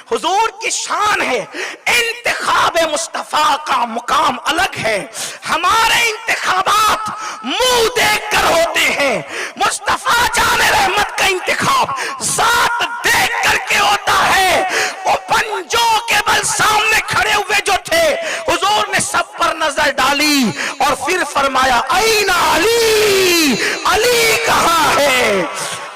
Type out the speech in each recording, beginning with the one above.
حضور کی شان ہے، انتخاب مصطفیٰ کا مقام الگ ہے۔ ہمارے انتخابات منہ دیکھ کر ہوتے ہیں، مصطفیٰ جان رحمت کا انتخاب ذات دیکھ کر کے ہوتا ہے۔ وہ پنجوں کے بل سامنے کھڑے ہوئے جو تھے، حضور نے سب پر نظر ڈالی اور پھر فرمایا این علی، علی کہاں ہے،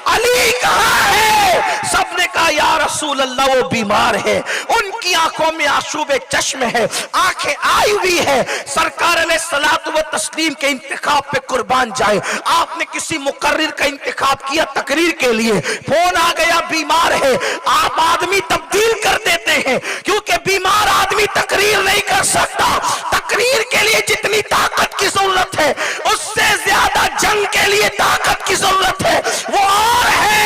علی کہاں ہے؟ سب نے کہا یا رسول اللہ وہ بیمار ہے، ان کی آنکھوں میں آشوب چشم ہے، آنکھیں آئی ہوئی ہے۔ سرکار علیہ الصلوۃ والتسلیم کے انتخاب پہ قربان جائے، آپ نے کسی مقرر کا انتخاب کیا تقریر کے لیے، فون آ گیا بیمار ہے، آپ آدمی تبدیل کر دیتے ہیں کیونکہ بیمار آدمی تقریر نہیں کر سکتا۔ تقریر کے لیے جتنی طاقت کی ضرورت ہے اس سے زیادہ جنگ کے لیے طاقت کی ضرورت ہے، وہ اور ہے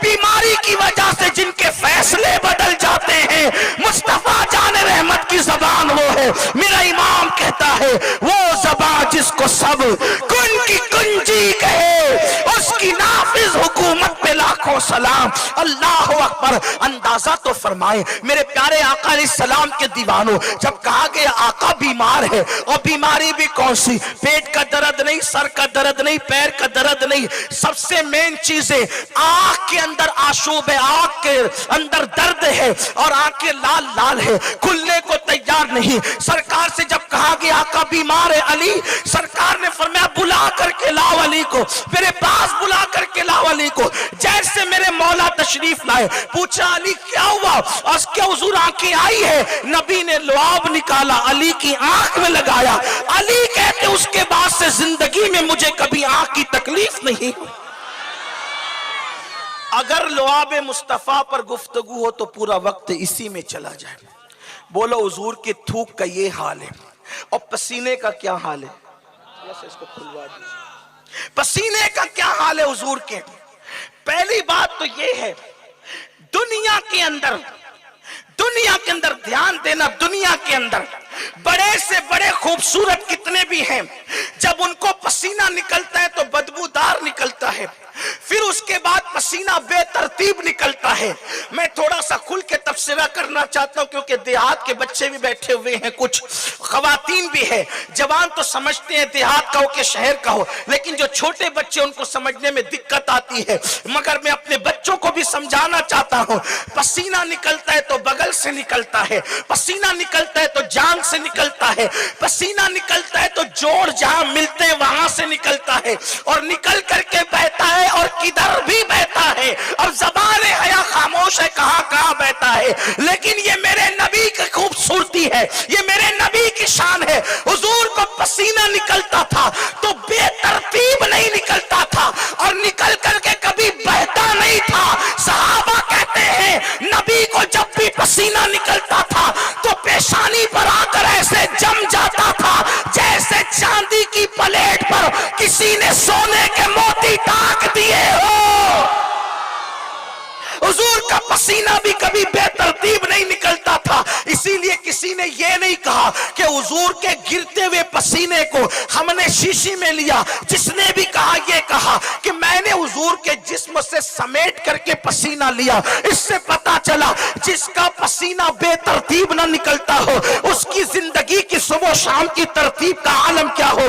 بیماری کی وجہ سے جن کے فیصلے بدل جاتے ہیں۔ مصطفیٰ جان رحمت کی زبان وہ ہے، میرا امام کہتا ہے وہ زبان جس کو سب کن کی کنجی کہے، اس کی نافذ حکومت پہ لاکھوں سلام۔ اللہ اکبر۔ اندازہ تو فرمائے میرے پیارے آقا علیہ السلام کے دیوانوں، جب کہا گیا آقا بیمار ہے، اور بیماری بھی کون سی؟ پیٹ کا درد نہیں، سر کا درد نہیں، پیر کا درد نہیں، سب سے مین چیزیں آنکھ کے اندر آشوب ہے، آنکھ کے اندر درد ہے اور آنکھیں لال لال ہے، کھلنے کو تیار نہیں۔ سرکار سے جب کہا گیا آقا بیمار ہے علی، سرکار نے فرمایا بلا کر کے لاؤ علی کو، میرے پاس بلا کر کے لاؤ علی کو۔ جیسے میرے مولا تشریف لائے، پوچھا علی کیا ہوا؟ اس کے حضور آنکھیں آئی ہے، نبی نے لعاب نکالا، علی کی آنکھ میں لگایا۔ علی کہتے اس کے بعد سے زندگی میں مجھے کبھی آنکھ کی تکلیف نہیں ہوئی۔ اگر لعاب مصطفیٰ پر گفتگو ہو تو پورا وقت اسی میں چلا جائے۔ بولو حضور کی تھوک کا یہ حال ہے، اور پسینے کا کیا حال ہے؟ اس کو کھلوا دیجیے، پسینے کا کیا حال ہے حضور کے؟ پہلی بات تو یہ ہے، دنیا کے اندر دھیان دینا، دنیا کے اندر بڑے سے بڑے خوبصورت کتنے بھی ہیں، جب ان کو پسینہ نکلتا ہے تو بدبودار نکلتا ہے، پھر اس کے بعد پسینہ بے ترتیب نکلتا ہے۔ میں تھوڑا سا کھل کے تبصرہ کرنا چاہتا ہوں کیونکہ دیہات کے بچے بھی بیٹھے ہوئے ہیں، کچھ خواتین بھی ہیں، جوان تو سمجھتے ہیں دیہات کا ہو کہ شہر کا ہو، لیکن جو چھوٹے بچے ان کو سمجھنے میں دقت آتی ہے، مگر میں اپنے بچوں کو بھی سمجھانا چاہتا ہوں، پسینہ نکلتا ہے تو بغل سے نکلتا ہے، پسینہ نکلتا ہے تو جان سے نکلتا ہے، پسینہ نکلتا ہے تو جوڑ جہاں ملتے ہیں وہاں سے نکلتا ہے، اور نکل کر کے بہتا ہے اور کدھر بھی بہتا ہے۔ اب زبان حیا خاموش ہے، کہاں کہاں بہتا ہے، لیکن یہ میرے نبی کی خوبصورتی ہے، یہ میرے نبی کی شان ہے۔ حضور کو پسینہ نکلتا تھا تو بے ترتیب نہیں نکلتا تھا، اور نکل کر کے کبھی بہتا نہیں تھا۔ صحابہ کہتے ہیں نبی کو جب بھی پسینہ نکلتا تھا تو پیشانی پر آ کر ایسے جم جاتا تھا جیسے چاندی کی پلیٹ پر کسی نے سونے کے موتی ٹاک دیے ہو۔ حضور کا پسینہ بھی کبھی بے ترتیب نہیں نکلتا تھا، اسی لیے کسی نے یہ نہیں کہا کہ حضور کے گرتے ہوئے پسینے کو ہم نے شیشی میں لیا، جس نے بھی کہا یہ کہا کہ میں نے حضور کے جسم سے سمیٹ کر کے پسینہ لیا۔ اس سے پتا چلا جس کا پسینہ بے ترتیب نہ نکلتا ہو، اس کی زندگی کی صبح و شام کی ترتیب کا عالم کیا ہوگا۔